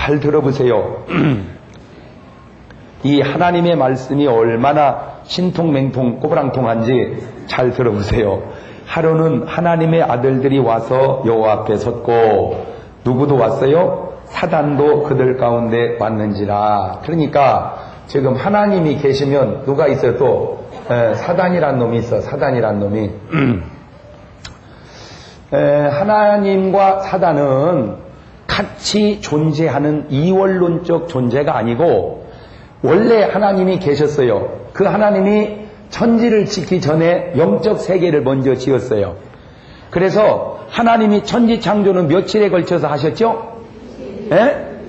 잘 들어보세요. 이 하나님의 말씀이 얼마나 신통맹통 꼬부랑통한지 잘 들어보세요. 하루는 하나님의 아들들이 와서 여호와 앞에 섰고 누구도 왔어요? 사단도 그들 가운데 왔는지라. 그러니까 지금 하나님이 계시면 누가 있어요? 또 사단이란 놈이 있어. 사단이란 놈이. 하나님과 사단은 같이 존재하는 이원론적 존재가 아니고 원래 하나님이 계셨어요. 그 하나님이 천지를 짓기 전에 영적 세계를 먼저 지었어요. 그래서 하나님이 천지 창조는 며칠에 걸쳐서 하셨죠?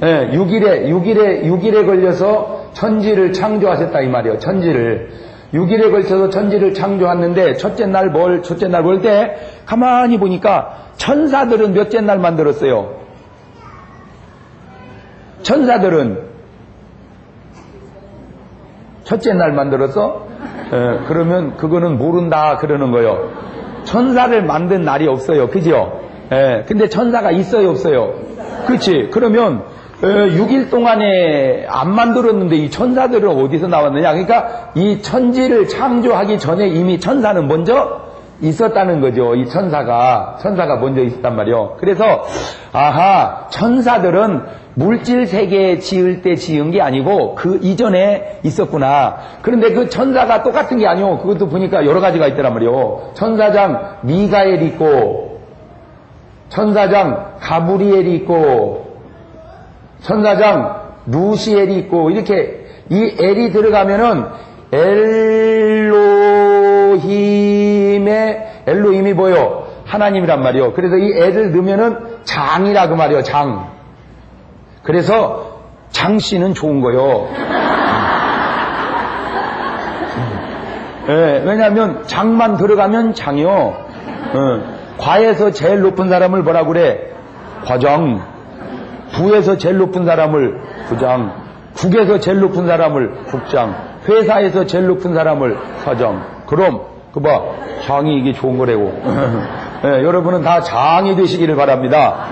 6일에 걸려서 천지를 창조하셨다 이 말이에요. 천지를 6일에 걸쳐서 천지를 창조했는데 첫째 날 볼 때 가만히 보니까 천사들은 몇째 날 만들었어요? 천사들은 첫째 날 만들었어? 그러면 그거는 모른다 그러는 거예요. 천사를 만든 날이 없어요. 그죠? 근데 천사가 있어요 없어요? 그렇지. 그러면 6일 동안에 안 만들었는데 이 천사들은 어디서 나왔느냐? 그러니까 이 천지를 창조하기 전에 이미 천사는 먼저 있었다는 거죠. 이 천사가 먼저 있었단 말이에요. 그래서 천사들은 물질 세계 지을 때 지은 게 아니고 그 이전에 있었구나. 그런데 그 천사가 똑같은 게 아니오. 그것도 보니까 여러 가지가 있더란 말이에요. 천사장 미가엘이 있고 천사장 가브리엘이 있고 천사장 루시엘이 있고 이렇게 이 엘이 들어가면은 엘로힘이 뭐요? 하나님이란 말이요. 그래서 이 엘을 넣으면은 장이라 그 말이요. 장. 그래서 장씨는 좋은 거요. 왜냐하면 장만 들어가면 장이요. 과에서 제일 높은 사람을 뭐라 그래? 과장. 부에서 제일 높은 사람을 부장. 국에서 제일 높은 사람을 국장. 회사에서 제일 높은 사람을 사장. 그럼 장이 이게 좋은 거라고. 여러분은 다 장이 되시기를 바랍니다.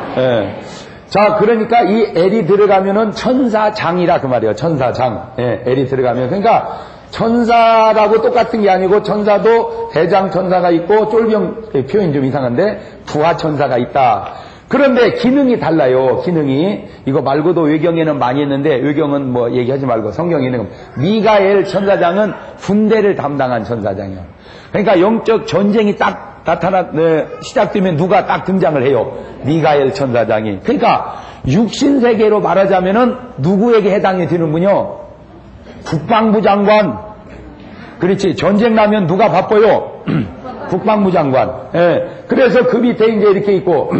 자, 그러니까 이 엘이 들어가면은 천사장이라 그 말이에요. 천사장. 엘이 들어가면. 그러니까 천사라고 똑같은 게 아니고 천사도 대장 천사가 있고 쫄병 표현이 좀 이상한데 부하 천사가 있다. 그런데 기능이 달라요. 기능이. 이거 말고도 외경에는 많이 있는데 외경은 뭐 얘기하지 말고 성경에는 미가엘 천사장은 군대를 담당한 천사장이에요. 그러니까 영적 전쟁이 딱 시작되면 누가 딱 등장을 해요. 미가엘 천사장이. 그러니까 육신 세계로 말하자면은 누구에게 해당이 되는군요. 국방부 장관. 그렇지. 전쟁 나면 누가 바빠요? 국방부 장관. 그래서 그 밑에 이제 이렇게 있고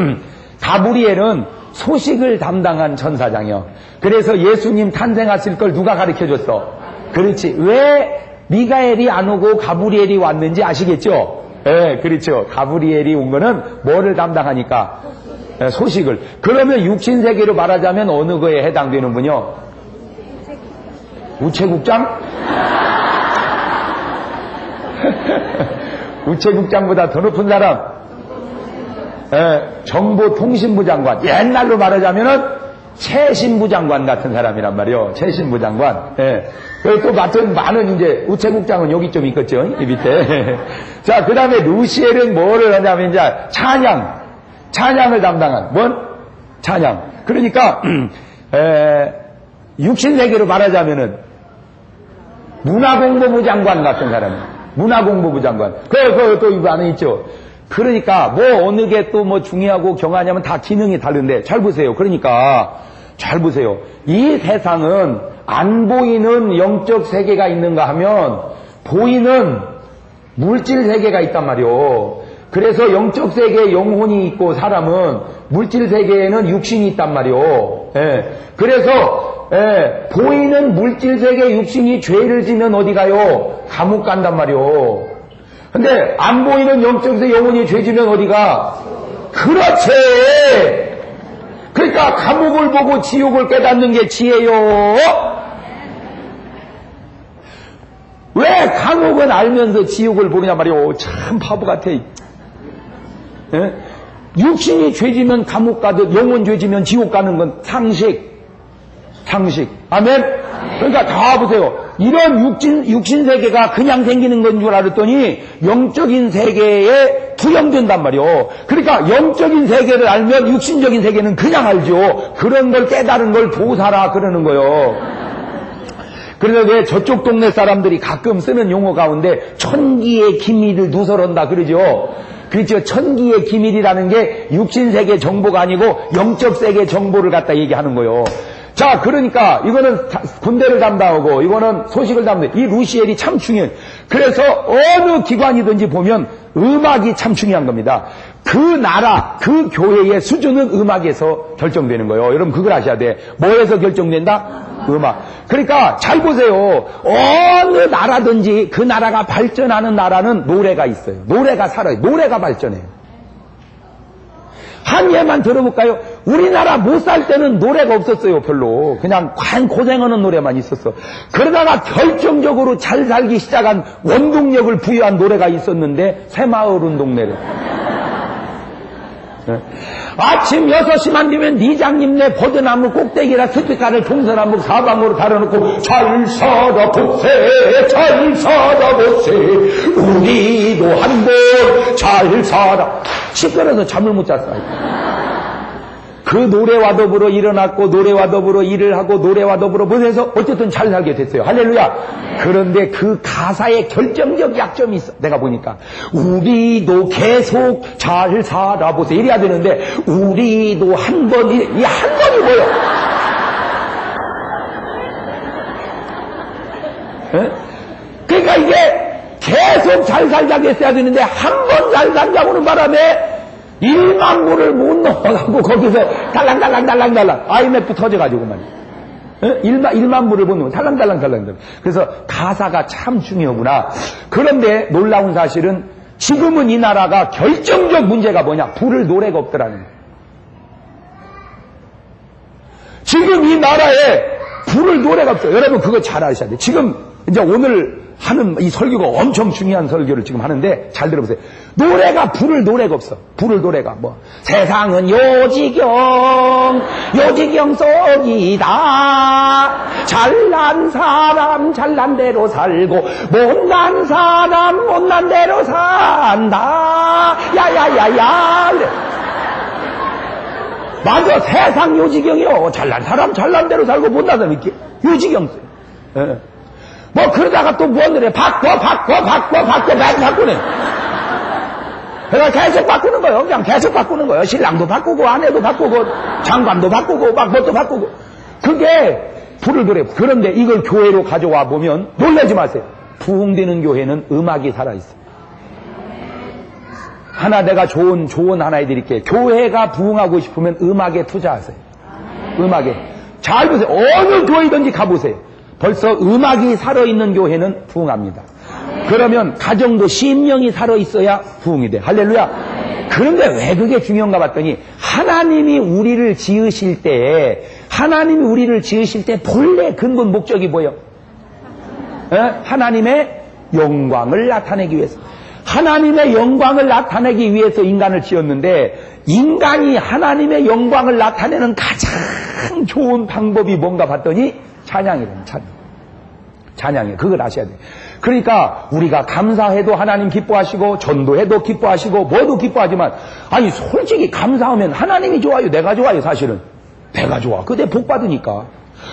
가브리엘은 소식을 담당한 천사장이요. 그래서 예수님 탄생하실 걸 누가 가르쳐줬어? 그렇지. 왜 미가엘이 안 오고 가브리엘이 왔는지 아시겠죠? 그렇죠. 가브리엘이 온 거는 뭐를 담당하니까? 소식을. 그러면 육신세계로 말하자면 어느 거에 해당되는군요? 우체국장? 우체국장보다 더 높은 사람? 정보통신부 장관. 옛날로 말하자면은 최신부 장관 같은 사람이란 말이요. 최신부 장관. 또 같은 많은 이제 우체국장은 여기 좀 있겠죠. 이 밑에. 자, 그 다음에 루시엘은 뭐를 하냐면 이제 찬양을 담당한 찬양. 그러니까 육신세계로 말하자면은 문화공보부 장관 같은 사람이에요. 문화공보부 장관. 또 이거 안에 있죠. 그러니까 뭐 어느 게 또 뭐 중요하고 경하냐면 다 기능이 다른데 잘 보세요. 그러니까 잘 보세요. 이 세상은 안 보이는 영적 세계가 있는가 하면 보이는 물질 세계가 있단 말이요. 그래서 영적 세계에 영혼이 있고 사람은 물질 세계에는 육신이 있단 말이요. 그래서 보이는 물질 세계 육신이 죄를 지면 어디 가요? 감옥 간단 말이요. 근데 안 보이는 영적 세계 영혼이 죄 지면 어디가? 그렇지. 그러니까 감옥을 보고 지옥을 깨닫는 게 지혜요. 왜 감옥은 알면서 지옥을 보느냐 말이오. 참 바보 같아. 육신이 죄지면 감옥 가듯 영혼 죄지면 지옥 가는 건 상식. 상식. 아멘? 그러니까 다 보세요. 이런 육신 세계가 그냥 생기는 건 줄 알았더니 영적인 세계에 투영된단 말이요. 그러니까 영적인 세계를 알면 육신적인 세계는 그냥 알죠. 그런 걸 깨달은 걸 보사라 그러는 거요. 그래서 왜 저쪽 동네 사람들이 가끔 쓰는 용어 가운데 천기의 기밀을 누설한다 그러죠. 그렇죠. 천기의 기밀이라는 게 육신세계 정보가 아니고 영적세계 정보를 갖다 얘기하는 거요. 자, 그러니까 이거는 군대를 담당하고 이거는 소식을 담당해. 이 루시엘이 참 중요해요. 그래서 어느 기관이든지 보면 음악이 참 중요한 겁니다. 그 나라, 그 교회의 수준은 음악에서 결정되는 거예요. 여러분 그걸 아셔야 돼. 뭐에서 결정된다? 음악. 그러니까 잘 보세요. 어느 나라든지 그 나라가 발전하는 나라는 노래가 있어요. 노래가 살아요. 노래가 발전해요. 한 예만 들어볼까요? 우리나라 못 살 때는 노래가 없었어요. 별로. 그냥 고생하는 노래만 있었어. 그러다가 결정적으로 잘 살기 시작한 원동력을 부여한 노래가 있었는데 새마을운동내래. 네. 아침 6시만 되면 니장님네 버드나무 꼭대기라 스피커를 동서남북 사방으로 달아놓고 잘 살아보세 잘 살아보세 우리도 한번 잘 살아. 시끄러워서 잠을 못 잤어요. 그 노래와 더불어 일어났고 노래와 더불어 일을 하고 노래와 더불어 못해서 어쨌든 잘 살게 됐어요. 할렐루야. 그런데 그 가사에 결정적 약점이 있어. 내가 보니까 우리도 계속 잘 살아보세요 이래야 되는데 우리도 한 번 이 한 번이 뭐예요? 에? 그러니까 이게 계속 잘 살자고 했어야 되는데 한 번 잘 살자고는 바람에 1만 불을 못 넣어가고 거기서 달랑달랑 IMF 터져가지고 말이야. 1만 불을 못 넣으면 달랑달랑. 그래서 가사가 참 중요하구나. 그런데 놀라운 사실은 지금은 이 나라가 결정적 문제가 뭐냐? 부를 노래가 없더라는 거예요. 지금 이 나라에 부를 노래가 없어요. 여러분 그거 잘 아셔야 돼요. 지금 이제 오늘 하는 이 설교가 엄청 중요한 설교를 지금 하는데 잘 들어보세요. 노래가 부를 노래가 없어. 부를 노래가 뭐 세상은 요지경 속이다. 잘난 사람 잘난 대로 살고 못난 사람 못난 대로 산다. 야야야야. 맞아. 세상 요지경이요. 잘난 사람 잘난 대로 살고 못난 사람 이렇게 요지경 써요. 예. 뭐 그러다가 또 뭐 하느래 매일 바꾸네. 그러니까 계속 바꾸는 거예요. 그냥 계속 바꾸는 거예요. 신랑도 바꾸고 아내도 바꾸고 장관도 바꾸고 막 뭣도 바꾸고. 그게 불을 노래. 그런데 이걸 교회로 가져와 보면 놀라지 마세요. 부흥되는 교회는 음악이 살아있어요. 하나 내가 좋은 하나 해드릴게요. 교회가 부흥하고 싶으면 음악에 투자하세요. 음악에. 잘 보세요. 어느 교회든지 가보세요. 벌써 음악이 살아있는 교회는 부흥합니다. 그러면 가정도 심령이 살아있어야 부흥이 돼. 할렐루야. 그런데 왜 그게 중요한가 봤더니 하나님이 우리를 지으실 때 본래 근본 목적이 뭐예요? 하나님의 영광을 나타내기 위해서. 하나님의 영광을 나타내기 위해서 인간을 지었는데 인간이 하나님의 영광을 나타내는 가장 좋은 방법이 뭔가 봤더니 찬양이래요. 찬양이에요. 그걸 아셔야 돼요. 그러니까 우리가 감사해도 하나님 기뻐하시고 전도해도 기뻐하시고 뭐도 기뻐하지만 아니 솔직히 감사하면 하나님이 좋아요? 내가 좋아요? 사실은 내가 좋아. 그때 복 받으니까.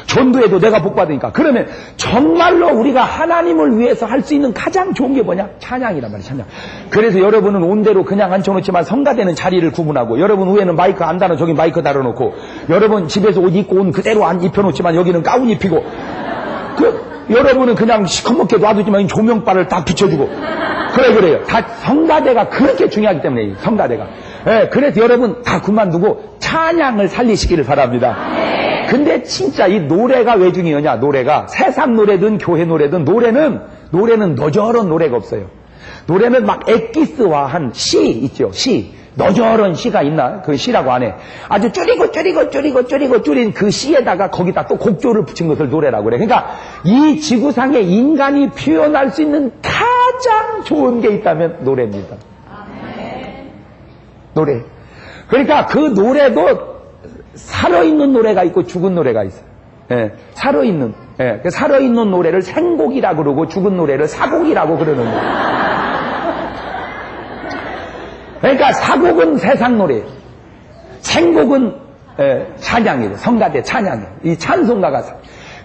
전도해도 내가 복 받으니까. 그러면 정말로 우리가 하나님을 위해서 할 수 있는 가장 좋은 게 뭐냐? 찬양이란 말이에요. 찬양. 그래서 여러분은 온대로 그냥 앉혀놓지만 성가대는 자리를 구분하고 여러분 위에는 마이크 안 달아 저기 마이크 달아놓고 여러분 집에서 옷 입고 온 그대로 안 입혀놓지만 여기는 가운 입히고 여러분은 그냥 시커멓게 놔두지만 조명바를 딱 비춰주고 그래요. 다 성가대가 그렇게 중요하기 때문에 성가대가. 예, 그래서 여러분 다 그만두고 찬양을 살리시기를 바랍니다. 근데 진짜 이 노래가 왜 중요하냐? 노래가 세상 노래든 교회 노래든 노래는 너저런 노래가 없어요. 노래는 막 엑기스화한 시 있죠. 시. 너저런 시가 있나? 그 시라고 안 해. 아주 줄인 그 시에다가 거기다 또 곡조를 붙인 것을 노래라고 그래. 그러니까 이 지구상에 인간이 표현할 수 있는 가장 좋은 게 있다면 노래입니다. 노래. 그러니까 그 노래도 살아있는 노래가 있고 죽은 노래가 있어요. 살아있는, 살아있는 노래를 생곡이라고 그러고 죽은 노래를 사곡이라고 그러는 거예요. 그러니까 사곡은 세상 노래, 생곡은 찬양이에요. 성가대 찬양이에요. 이 찬송가가.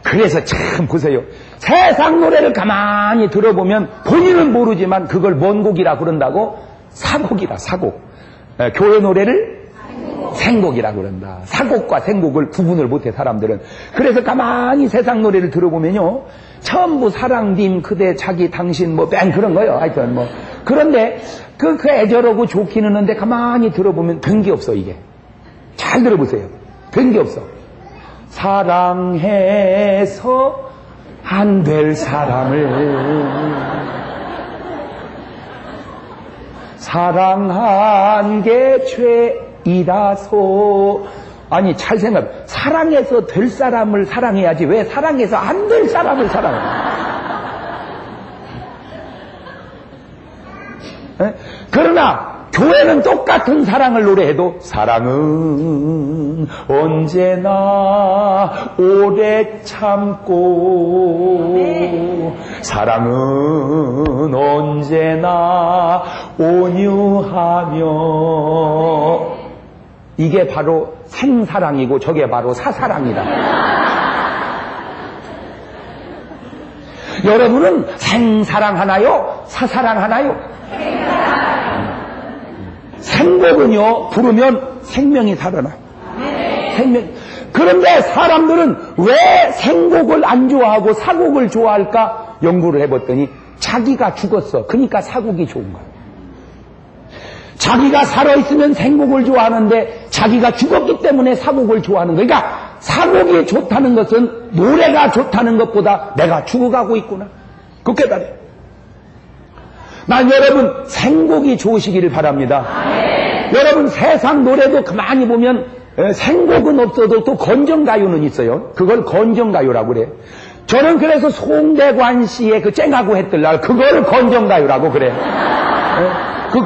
그래서 참 보세요. 세상 노래를 가만히 들어보면 본인은 모르지만 그걸 뭔 곡이라 그런다고? 사곡이라, 사곡. 교회 노래를 생곡이라 그런다. 사곡과 생곡을 구분을 못해 사람들은. 그래서 가만히 세상 노래를 들어보면요, 전부 사랑, 님, 그대, 자기, 당신, 뭐 뺑 그런 거요. 하여튼 뭐. 그런데 그 애절하고 좋기는 한데 가만히 들어보면 된 게 없어. 이게 잘 들어보세요. 된 게 없어. 사랑해서 안 될 사람을 사랑한 게 죄이라서. 아니 잘 생각. 사랑해서 될 사람을 사랑해야지 왜 사랑해서 안 될 사람을 사랑해? 그러나 교회는 똑같은 사랑을 노래해도 사랑은 언제나 오래 참고 사랑은 언제나 온유하며. 이게 바로 생사랑이고 저게 바로 사사랑이다. 여러분은 생사랑 하나요? 사사랑 하나요? 생곡은요, 부르면 생명이 살아나. 생명. 그런데 사람들은 왜 생곡을 안 좋아하고 사곡을 좋아할까? 연구를 해봤더니 자기가 죽었어. 그러니까 사곡이 좋은 거야. 자기가 살아있으면 생곡을 좋아하는데 자기가 죽었기 때문에 사곡을 좋아하는 거야. 그러니까 사곡이 좋다는 것은 노래가 좋다는 것보다 내가 죽어가고 있구나. 그 깨달아요. 난 여러분 생곡이 좋으시기를 바랍니다. 여러분 세상 노래도 가만히 보면 생곡은 없어도 또 건전가요는 있어요. 그걸 건전가요라고 그래. 저는 그래서 송대관 씨의 그 쨍하고 했들날 그걸 건전가요라고 그래.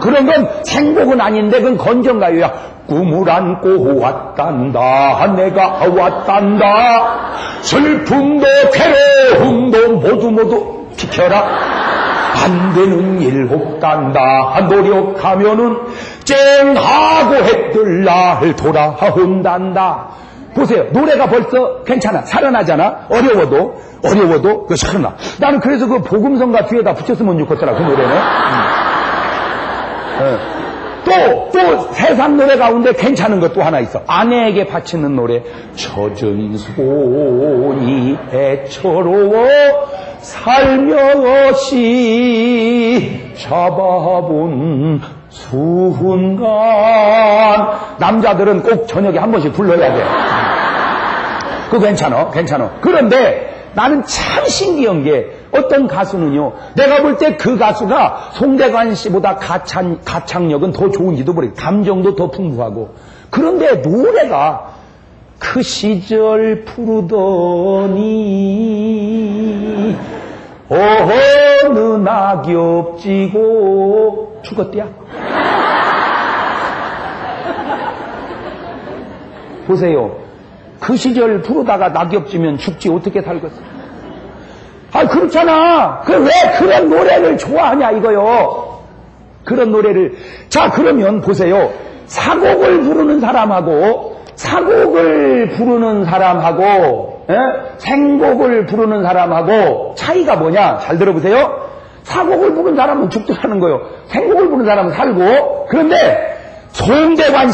그런 건 생곡은 아닌데 그건 건전가요야. 꿈을 안고 왔단다. 내가 왔단다. 슬픔도 괴로움도 모두 비켜라. 안 되는 일 없단다. 노력하면은 쨍하고 했들날 돌아온단다. 보세요. 노래가 벌써 괜찮아. 살아나잖아. 어려워도 그 살아나. 나는 그래서 그 복음성가 뒤에다 붙였으면 좋겠더라. 그 노래는. 또 세상 노래 가운데 괜찮은 것도 하나 있어. 아내에게 바치는 노래. 젖은 손이 애처로워 살며시 잡아본 순간. 남자들은 꼭 저녁에 한 번씩 불러야 돼. 그거 괜찮아. 그런데 나는 참 신기한 게 어떤 가수는요, 내가 볼 때 그 가수가 송대관 씨보다 가창력은 더 좋은지도 모르겠고 감정도 더 풍부하고. 그런데 노래가 그 시절 푸르더니 어느 낙엽 지고 죽었대야. 보세요. 그 시절 푸르다가 낙엽 지면 죽지 어떻게 살겠어? 그렇잖아. 왜 그런 노래를 좋아하냐 이거요. 그런 노래를. 자, 그러면 보세요. 사곡을 부르는 사람하고 생곡을 부르는 사람하고 차이가 뭐냐? 잘 들어보세요. 사곡을 부르는 사람은 죽더라는 거요. 생곡을 부르는 사람은 살고. 그런데 송대관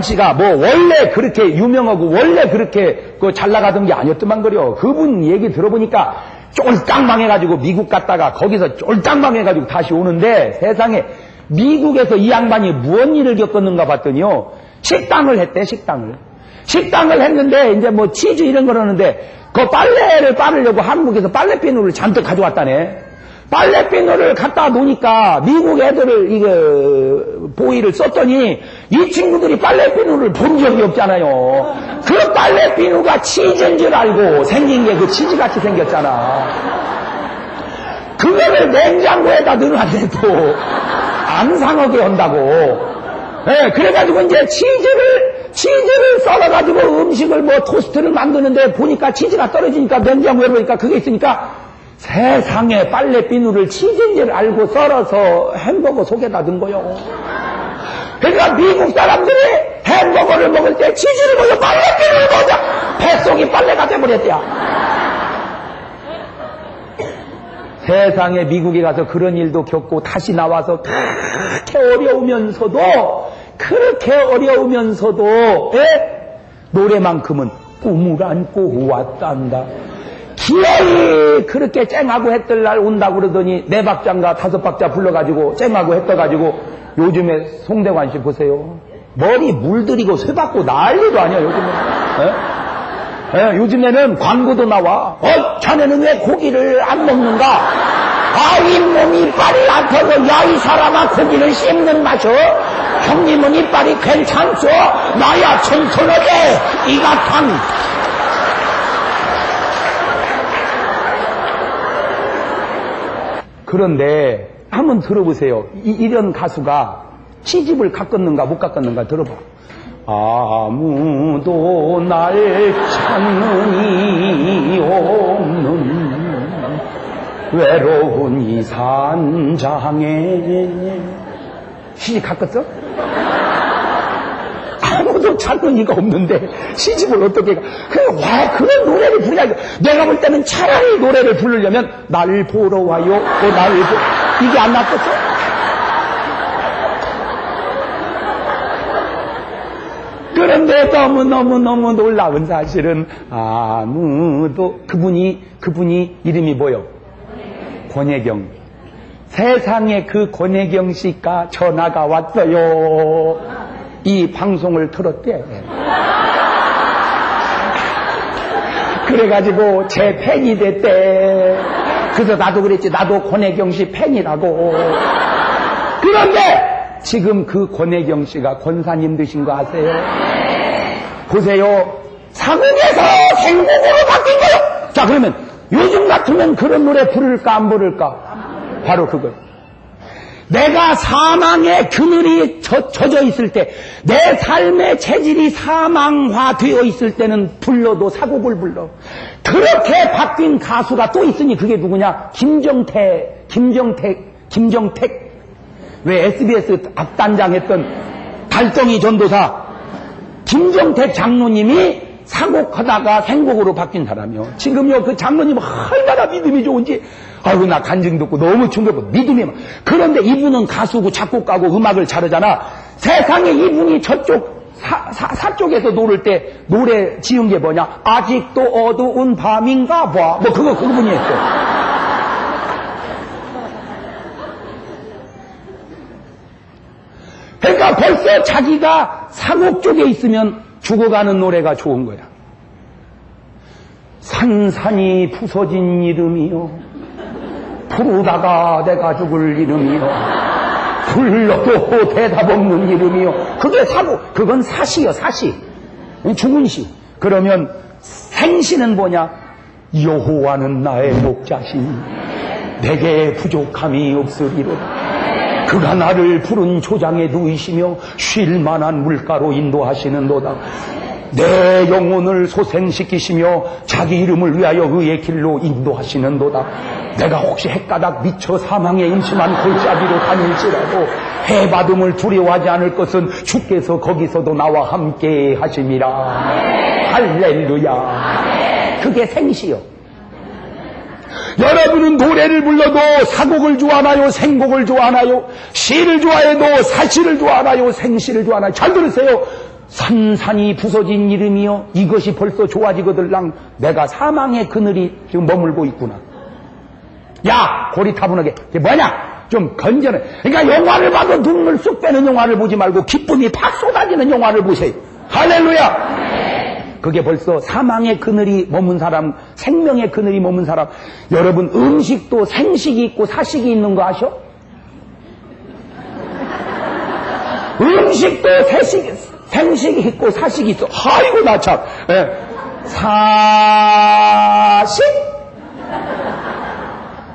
씨가 뭐 원래 그렇게 유명하고 원래 그렇게 잘 나가던 게 아니었더만 그려. 그분 얘기 들어보니까 쫄딱 망해가지고 미국 갔다가 거기서 쫄딱 망해가지고 다시 오는데 세상에 미국에서 이 양반이 무슨 일을 겪었는가 봤더니요. 식당을 했대. 식당을 했는데 이제 뭐 치즈 이런 거 그러는데 그 빨래를 빠르려고 한국에서 빨래비누를 잔뜩 가져왔다네. 빨래비누를 갖다 놓으니까 미국 애들을 이거 보이를 썼더니 이 친구들이 빨래비누를 본 적이 없잖아요. 그 빨래비누가 치즈인 줄 알고 생긴 게 그 치즈같이 생겼잖아. 그거를 냉장고에다 넣어놨는데도 안 상하게 한다고. 그래가지고 이제 치즈를 썰어가지고 음식을 뭐 토스트를 만드는데 보니까 치즈가 떨어지니까 냉장고에 보니까 그게 있으니까 세상에 빨래 비누를 치즈인 줄 알고 썰어서 햄버거 속에다 넣은 거요. 그러니까 미국 사람들이 햄버거를 먹을 때 치즈를 먹어 빨래 비누를 먹자 뱃속이 빨래가 돼버렸대요. 세상에 미국에 가서 그런 일도 겪고 다시 나와서 그렇게 어려우면서도 노래만큼은 꿈을 안고 왔단다. 기어이 그렇게 쨍하고 했던 날 온다고 그러더니 4박자인가 5박자 불러가지고 쨍하고 했어가지고 요즘에 송대관 씨 보세요. 머리 물들이고 쇠받고 난리도 아니야 요즘에. 요즘에는 광고도 나와. 자네는 왜 고기를 안 먹는가? 잇몸이 이빨이 아파서 야 이 사람아 고기를 씹는 마셔. 형님은 이빨이 괜찮소. 나야 청천하게 이가탕. 그런데 한번 들어보세요. 이런 가수가 시집을 깎았는가 못 깎았는가 들어봐. 아무도 날 찾는 이 없는 외로운 이 산장에. 시집 깎았어? 아무도 찾는 이가 없는데 시집을 어떻게 가? 왜 그런 노래를 부르냐. 내가 볼 때는 차라리 노래를 부르려면 날 보러 와요. 이게 안 낫겠어? 그런데 너무너무 놀라운 사실은 아무도 그분이 이름이 뭐요? 권혜경. 세상에 그 권혜경 씨가 전화가 왔어요. 이 방송을 틀었대. 그래가지고 제 팬이 됐대. 그래서 나도 그랬지. 나도 권혜경 씨 팬이라고. 그런데 지금 그 권혜경 씨가 권사님 되신 거 아세요? 보세요. 사국에서 생국으로 바뀐 거요. 자, 그러면 요즘 같으면 그런 노래 부를까 안 부를까? 바로 그거. 내가 사망의 그늘이 젖어 있을 때, 내 삶의 체질이 사망화되어 있을 때는 불러도 사곡을 불러. 그렇게 바뀐 가수가 또 있으니 그게 누구냐? 김정택. 왜 SBS 앞단장 했던 달덩이 전도사 김정택 장로님이 사곡하다가 생곡으로 바뀐 사람이요. 지금요 그 장로님 얼마나 믿음이 좋은지 아이고 나 간증 듣고 너무 충격받고 믿음이 막. 그런데 이분은 가수고 작곡가고 음악을 잘하잖아. 세상에 이분이 저쪽 사쪽에서 노를 때 노래 지은 게 뭐냐? 아직도 어두운 밤인가 봐. 뭐 그분이 했어. 그러니까 벌써 자기가 사곡 쪽에 있으면 죽어가는 노래가 좋은 거야. 산산이 부서진 이름이요. 부르다가 내가 죽을 이름이요. 불러도 대답 없는 이름이요. 그게 사곡, 그건 사시요, 사시. 죽은 시. 그러면 생시는 뭐냐? 여호와는 나의 목자신 내게 부족함이 없으리로다. 그가 나를 푸른 초장에 누이시며 쉴만한 물가로 인도하시는도다. 내 영혼을 소생시키시며 자기 이름을 위하여 의의 길로 인도하시는도다. 내가 혹시 헷가닥 미쳐 사망의 음침한 골짜기로 다닐지라도 해받음을 두려워하지 않을 것은 주께서 거기서도 나와 함께 하심이라. 할렐루야. 그게 생시요. 여러분은 노래를 불러도 사곡을 좋아하나요? 생곡을 좋아하나요? 시를 좋아해도 사시를 좋아하나요? 생시를 좋아하나요? 잘 들으세요. 산산이 부서진 이름이요. 이것이 벌써 좋아지거들랑 내가 사망의 그늘이 지금 머물고 있구나. 야 고리타분하게 이게 뭐냐? 좀 건전해. 그러니까 영화를 봐도 눈물 쑥 빼는 영화를 보지 말고 기쁨이 팍 쏟아지는 영화를 보세요. 할렐루야. 그게 벌써 사망의 그늘이 머문 사람, 생명의 그늘이 머문 사람. 여러분 음식도 생식이 있고 사식이 있는 거 아셔? 음식도 생식이 있고 사식이 있어. 아이고 나 참. 사식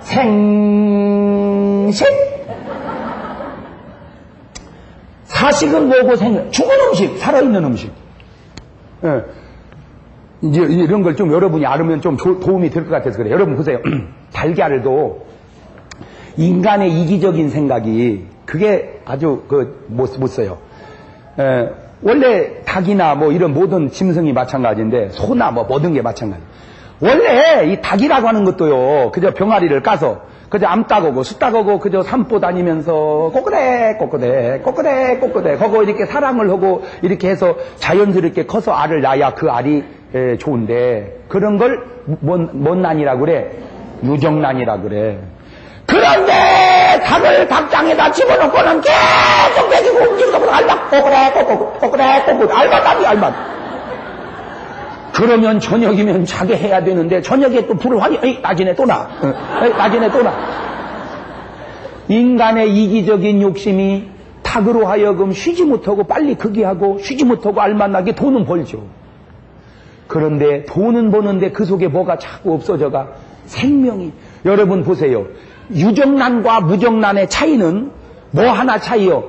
생식. 사식은 뭐고 죽은 음식, 살아있는 음식. 이제 이런 걸 좀 여러분이 알으면 좀 도움이 될 것 같아서 그래요. 여러분 보세요. 달걀도 인간의 이기적인 생각이 그게 아주 못 써요. 원래 닭이나 뭐 이런 모든 짐승이 마찬가지인데 소나 뭐 모든 게 마찬가지. 원래 이 닭이라고 하는 것도요. 그저 병아리를 까서 그저 암 따고고 수 따고고 그저 산보 다니면서 꼬끄대 거거 이렇게 사랑을 하고 이렇게 해서 자연스럽게 커서 알을 낳아야 그 알이 좋은데 그런 걸 뭔 난이라고 그래? 유정난이라고 그래. 그런데 닭을 닭장에다 집어넣고는 계속 배기고 움직이고 알만 꼬끄대 알만 그러면 저녁이면 자게 해야 되는데 저녁에 또 불을 낮이네 또 나. 인간의 이기적인 욕심이 닭으로 하여금 쉬지 못하고 빨리 크기하고 쉬지 못하고 알만나게 돈은 벌죠. 그런데 돈은 버는데 그 속에 뭐가 자꾸 없어져가? 생명이. 여러분 보세요. 유정란과 무정란의 차이는 뭐 하나 차이요?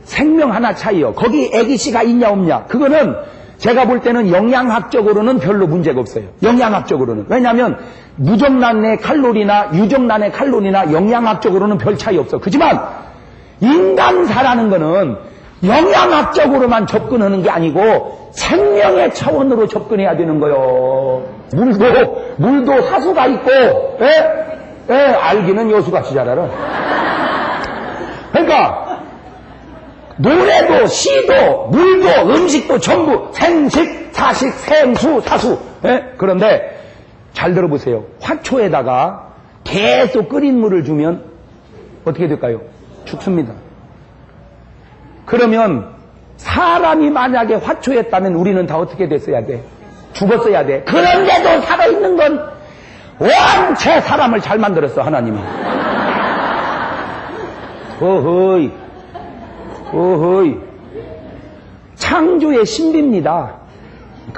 생명 하나 차이요. 거기 애기씨가 있냐 없냐? 그거는 제가 볼 때는 영양학적으로는 별로 문제가 없어요. 영양학적으로는. 왜냐하면 무정란의 칼로리나 유정란의 칼로리나 영양학적으로는 별 차이 없어. 그렇지만 인간사라는 거는 영양학적으로만 접근하는 게 아니고 생명의 차원으로 접근해야 되는 거요. 물도 사수가 있고, 알기는 여수같이 잘 알아. 그러니까 노래도 시도 물도 음식도 전부 생식, 사식, 생수, 사수. 그런데 잘 들어보세요. 화초에다가 계속 끓인 물을 주면 어떻게 될까요? 죽습니다. 그러면 사람이 만약에 화초였다면 우리는 다 어떻게 됐어야 돼? 죽었어야 돼. 그런데도 살아있는 건 원체 사람을 잘 만들었어, 하나님이. 어허이. 창조의 신비입니다.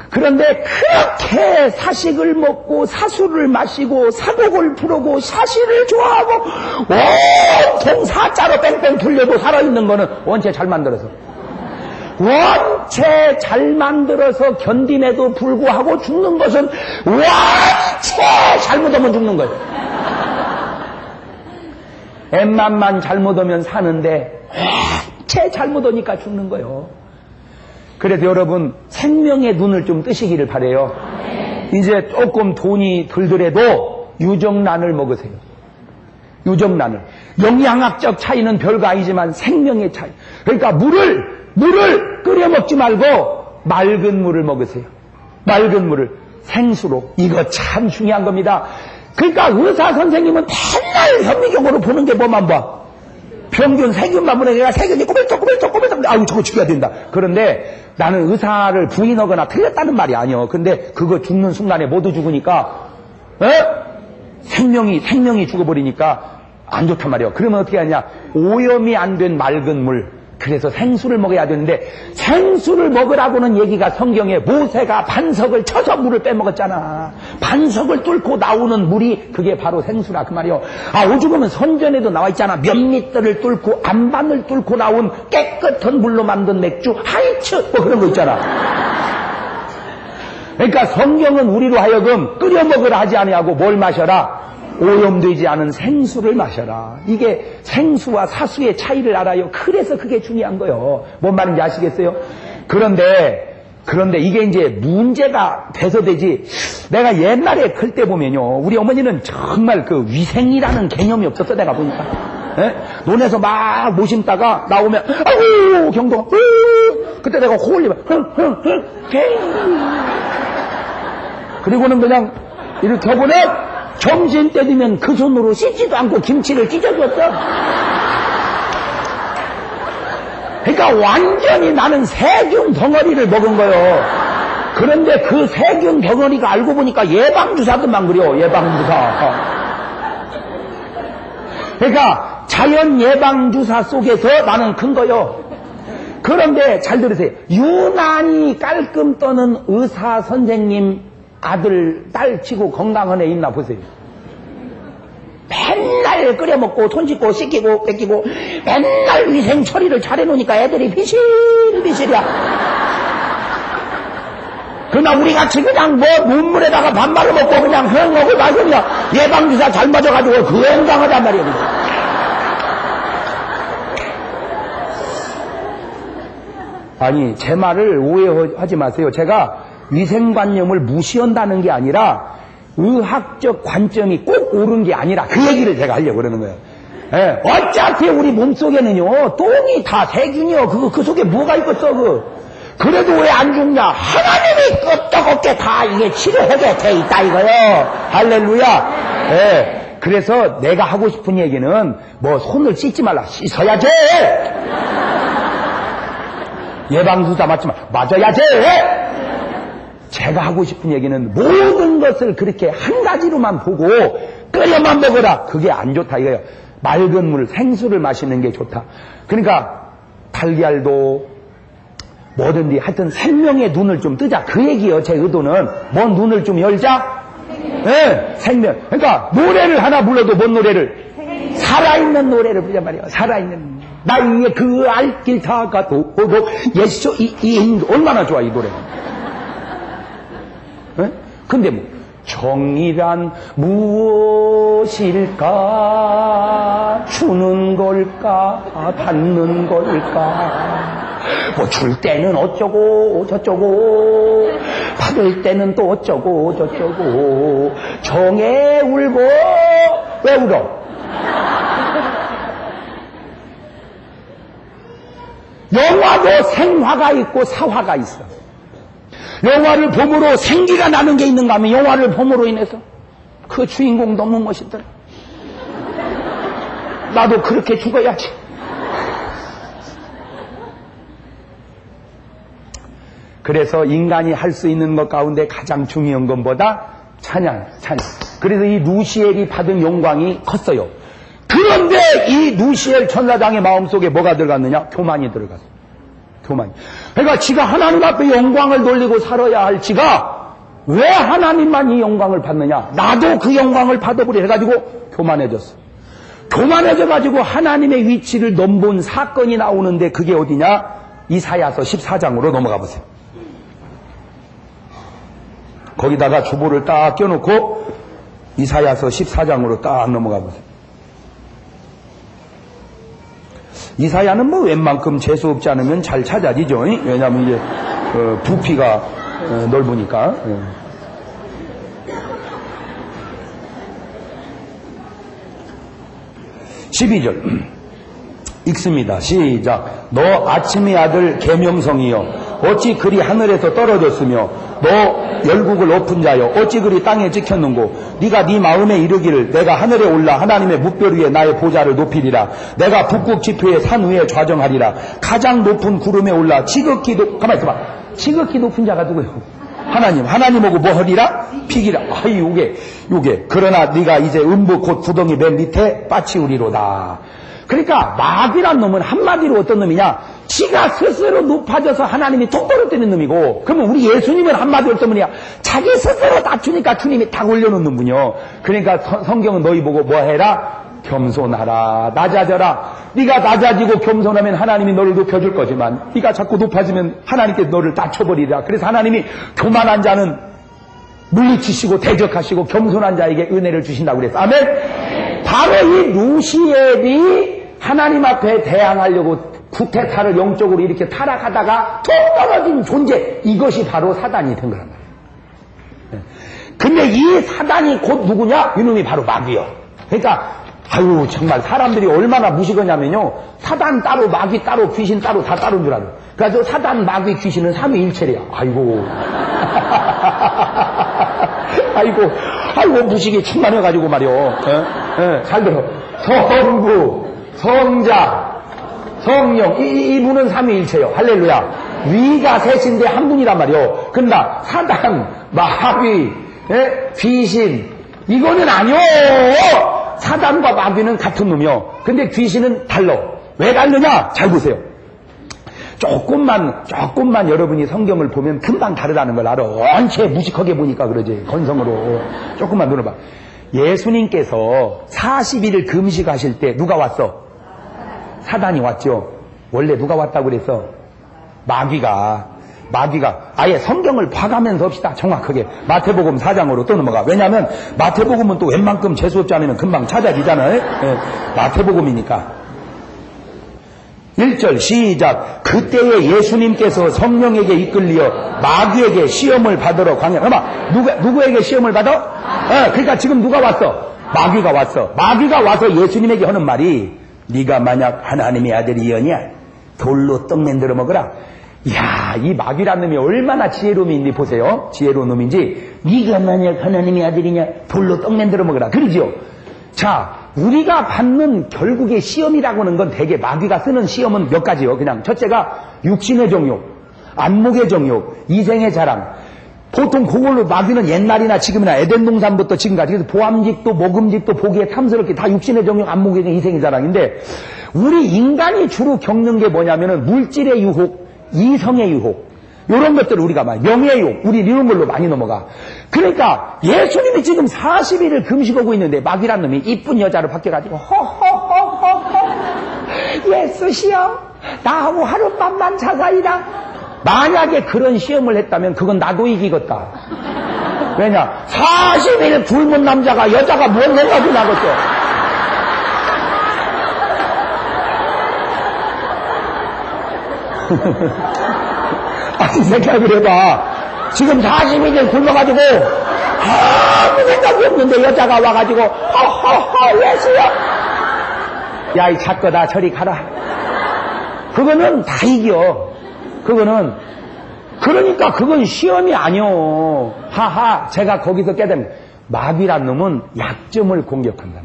그런데 그렇게 사식을 먹고 사수를 마시고 사곡을 부르고 사시를 좋아하고 온통 사자로 뺑뺑 돌려도 살아있는 거는 원체 잘 만들어서 원체 잘 만들어서 견딤에도 불구하고 죽는 것은 원체 잘못하면 죽는 거예요. 엠맘만 잘못하면 사는데 원체 잘못하니까 죽는 거예요. 그래서 여러분 생명의 눈을 좀 뜨시기를 바라요. 이제 조금 돈이 들더라도 유정란을 먹으세요. 유정란을. 영양학적 차이는 별거 아니지만 생명의 차이. 그러니까 물을 끓여 먹지 말고 맑은 물을 먹으세요. 맑은 물을 생수로. 이거 참 중요한 겁니다. 그러니까 의사 선생님은 맨날 현미경으로 보는 게 뭐만 봐? 평균 세균만 보내. 내가 세균이 꼬물떡 아유 저거 죽여야 된다. 그런데 나는 의사를 부인하거나 틀렸다는 말이 아니요. 근데 그거 죽는 순간에 모두 죽으니까 생명이 죽어버리니까 안 좋단 말이에요. 그러면 어떻게 하냐? 오염이 안 된 맑은 물. 그래서 생수를 먹어야 되는데 생수를 먹으라고는 얘기가 성경에 모세가 반석을 쳐서 물을 빼먹었잖아. 반석을 뚫고 나오는 물이 그게 바로 생수라 그 말이요. 오죽하면 선전에도 나와 있잖아. 몇 미터를 뚫고 안반을 뚫고 나온 깨끗한 물로 만든 맥주 하이츠 뭐 그런 거 있잖아. 그러니까 성경은 우리로 하여금 끓여 먹으라 하지 아니하고 뭘 마셔라? 오염되지 않은 생수를 마셔라. 이게 생수와 사수의 차이를 알아요. 그래서 그게 중요한 거예요. 뭔 말인지 아시겠어요? 그런데 이게 이제 문제가 돼서 되지. 내가 옛날에 클 때 보면요. 우리 어머니는 정말 그 위생이라는 개념이 없었어. 내가 보니까. 논에서 막 모심다가 나오면 아우 경동 그때 내가 호울리면 그리고는 그냥 이렇게 하고는 점심 때 되면 그 손으로 씻지도 않고 김치를 찢어줬어. 그러니까 완전히 나는 세균 덩어리를 먹은 거요. 그런데 그 세균 덩어리가 알고 보니까 예방주사들만 그려. 예방주사. 그러니까 자연 예방주사 속에서 나는 큰 거요. 그런데 잘 들으세요. 유난히 깔끔 떠는 의사 선생님 아들, 딸 치고 건강한 애 있나 보세요. 맨날 끓여 먹고 손 씻고 씻기고 뺏기고 맨날 위생 처리를 잘해놓으니까 애들이 비실비실이야. 그러나 우리 같이 그냥 뭐 눈물에다가 반말을 먹고 그냥 흥하고 나서 그냥 예방주사 잘 맞아가지고 그 행동하단 말이에요. 아니, 제 말을 오해하지 마세요. 제가 위생관념을 무시한다는 게 아니라 의학적 관점이 꼭 옳은 게 아니라 그 얘기를 제가 하려고 그러는 거예요. 예, 어차피 우리 몸속에는요, 똥이 다 세균이요. 그 속에 뭐가 있겠어, 그래도 왜 안 죽냐? 하나님이 끄떡없게 다 이게 치료하게 돼 있다, 이거요. 할렐루야. 예, 그래서 내가 하고 싶은 얘기는 뭐 손을 씻지 말라. 씻어야지! 예방주사 맞지만 맞아야지! 제가 하고 싶은 얘기는 모든 것을 그렇게 한 가지로만 보고 끓여만 먹어라. 그게 안 좋다 이거예요. 맑은 물, 생수를 마시는 게 좋다. 그러니까 달걀도 뭐든지 하여튼 생명의 눈을 좀 뜨자. 그 얘기예요. 제 의도는. 뭐 눈을 좀 열자? 네, 생명. 그러니까 노래를 하나 불러도 뭔 노래를? 살아있는 노래를 부르란 말이에요. 살아있는. 나의 그 알길 다가도록 예수 이 얼마나 좋아 이 노래가. 네? 근데 뭐 정의란 무엇일까? 주는 걸까? 받는 걸까? 뭐 줄 때는 어쩌고 저쩌고 받을 때는 또 어쩌고 저쩌고 정에 울고 왜 울어? 영화도 생화가 있고 사화가 있어. 영화를 봄으로 생기가 나는 게 있는가 하면 영화를 봄으로 인해서 그 주인공 너무 멋있더라. 나도 그렇게 죽어야지. 그래서 인간이 할 수 있는 것 가운데 가장 중요한 것보다 찬양. 그래서 이 누시엘이 받은 영광이 컸어요. 그런데 이 누시엘 천사장의 마음속에 뭐가 들어갔느냐? 교만이 들어갔어. 교만. 그러니까 지가 하나님 앞에 영광을 돌리고 살아야 할 지가 왜 하나님만 이 영광을 받느냐? 나도 그 영광을 받아보려 해가지고 교만해졌어. 교만해져가지고 하나님의 위치를 넘본 사건이 나오는데 그게 어디냐? 이사야서 14장으로 넘어가 보세요. 거기다가 주보를 딱 껴놓고 이사야서 14장으로 딱 넘어가 보세요. 이사야는 뭐 웬만큼 재수 없지 않으면 잘 찾아지죠. 왜냐하면 이제 부피가 넓으니까. 12절 읽습니다. 시작. 너 아침의 아들 계명성이여 어찌 그리 하늘에서 떨어졌으며 너 열국을 엎은 자여 어찌 그리 땅에 찍혔는고 네가 네 마음에 이르기를 내가 하늘에 올라 하나님의 묵별 위에 나의 보좌를 높이리라. 내가 북극 지표의 산 위에 좌정하리라. 가장 높은 구름에 올라 지극히 가만히 있어봐. 지극히 높은 자가 누구예요? 하나님하고 뭐 하리라? 피기라. 아이 요게 그러나 네가 이제 음부 곧 구덩이 맨 밑에 빠치우리로다. 그러니까 마귀란 놈은 한마디로 어떤 놈이냐? 지가 스스로 높아져서 하나님이 톡 떨어뜨리는 놈이고, 그러면 우리 예수님은 한마디로 어떤 분이야? 자기 스스로 낮추니까 주님이 딱 올려놓는 분이요. 그러니까 성경은 너희 보고 뭐 해라? 겸손하라, 낮아져라. 네가 낮아지고 겸손하면 하나님이 너를 높여줄 거지만 네가 자꾸 높아지면 하나님께 너를 낮춰버리라. 그래서 하나님이 교만한 자는 물리치시고 대적하시고 겸손한 자에게 은혜를 주신다고 그랬어. 아멘. 바로 이 루시엘이 하나님 앞에 대항하려고 구태타를 영적으로 이렇게 타락하다가 툭 떨어진 존재, 이것이 바로 사단이 된 거란 말이에요. 근데 이 사단이 곧 누구냐? 이놈이 바로 마귀요. 그러니까 아유 정말 사람들이 얼마나 무식하냐면요, 사단 따로 마귀 따로 귀신 따로 다 따로인 줄 알아요. 그래서 사단 마귀 귀신은 삼위일체래요. 아이고 아이고 무식이 충만해가지고 말이요. 잘 들어. 성부 성자 성령 이분은 삼위일체요. 할렐루야. 위가 셋인데 한 분이란 말이요. 그러나 사단 마귀 귀신 이거는 아니요. 사단과 마귀는 같은 놈이요. 근데 귀신은 달라. 왜 다르냐? 잘 보세요. 조금만 여러분이 성경을 보면 금방 다르다는 걸 알아. 원체 무식하게 보니까 그러지. 건성으로. 조금만 들어봐. 예수님께서 40일을 금식하실 때 누가 왔어? 사단이 왔죠. 원래 누가 왔다고 그랬어? 마귀가 마귀가 아예 성경을 봐가면서 합시다. 정확하게 마태복음 4장으로 또 넘어가. 왜냐하면 마태복음은 또 웬만큼 재수없지 않으면 금방 찾아지잖아요. 예, 마태복음이니까. 1절 시작. 그때에 예수님께서 성령에게 이끌리어 마귀에게 시험을 받으러 광야. 누구에게 시험을 받아? 그러니까 지금 누가 왔어? 마귀가 왔어. 마귀가 와서 예수님에게 하는 말이 네가 만약 하나님의 아들이여냐 돌로 떡 만들어 먹으라. 이야, 이 마귀란 놈이 얼마나 지혜로운 놈인지 보세요. 지혜로운 놈인지. 네가 만약 하나님의 아들이냐 돌로 떡 만들어 먹으라. 그러지요. 자, 우리가 받는 결국의 시험이라고 하는 건 대개 마귀가 쓰는 시험은 몇 가지요. 그냥 첫째가 육신의 정욕, 안목의 정욕, 이생의 자랑. 보통 그걸로 마귀는 옛날이나 지금이나 에덴 동산부터 지금까지 그래서 보암직도 모금직도 보기에 탐스럽게 다 육신의 정욕, 안목의 정욕, 이생의 자랑인데 우리 인간이 주로 겪는 게 뭐냐면은 물질의 유혹, 이성의 유혹, 이런 것들을 우리가 명예욕, 우리 이런 걸로 많이 넘어가. 그러니까 예수님이 지금 40일을 금식하고 있는데 마귀란 놈이 이쁜 여자를 바뀌어가지고 예수시여 나하고 하룻밤만 자사이다. 만약에 그런 시험을 했다면 그건 나도 이기겠다. 왜냐 40일 굶은 남자가 여자가 뭔 생각이 나겠어. 아니 생각을 해봐. 지금 40일을 굶어가지고 아무 생각이 없는데 여자가 와가지고 허허허 예수야 야 이 작거다 저리 가라. 그거는 다 이겨. 그거는 그러니까 그건 시험이 아니오. 하하 제가 거기서 깨달은 마귀란 놈은 약점을 공격한다.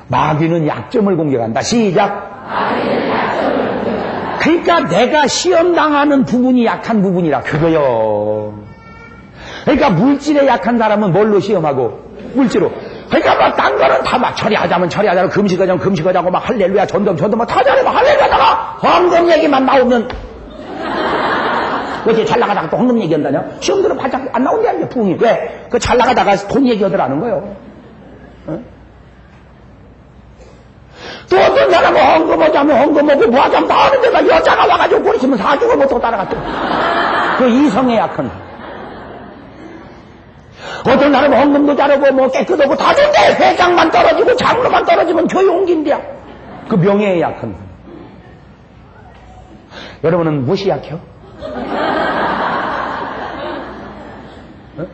마귀는 약점을 공격한다. 시작. 마귀는 약점을 공격한다. 그러니까 내가 시험당하는 부분이 약한 부분이라 그거요. 그러니까 물질에 약한 사람은 뭘로 시험하고? 물질로. 그러니까 막 딴 거는 다 막 처리하자면 처리하자고 금식하자고 막 할렐루야 전도 막 다 잘해 막 할렐루야다가 헌금 얘기만 나오면 어제 잘 나가다가 또 헌금 얘기한다냐? 시험들은 바짝 안 나온대 이제 부흥이. 왜? 그 잘 나가다가 돈 얘기하더라는 거예요. 어? 또 어떤 사람은 헌금하자면 헌금하고 뭐하자면 다 하는데 막 여자가 와가지고 꼴 있으면 사주고 못하고 따라갔대. 그 이성에 약한 사람. 어떤 사람은 헌금도 잘하고 뭐 깨끗하고 다 좋은데 회장만 떨어지고 장로만 떨어지면 교회 옮긴대야. 그 명예에 약한 사람. 여러분은 무엇이 약해요? 어?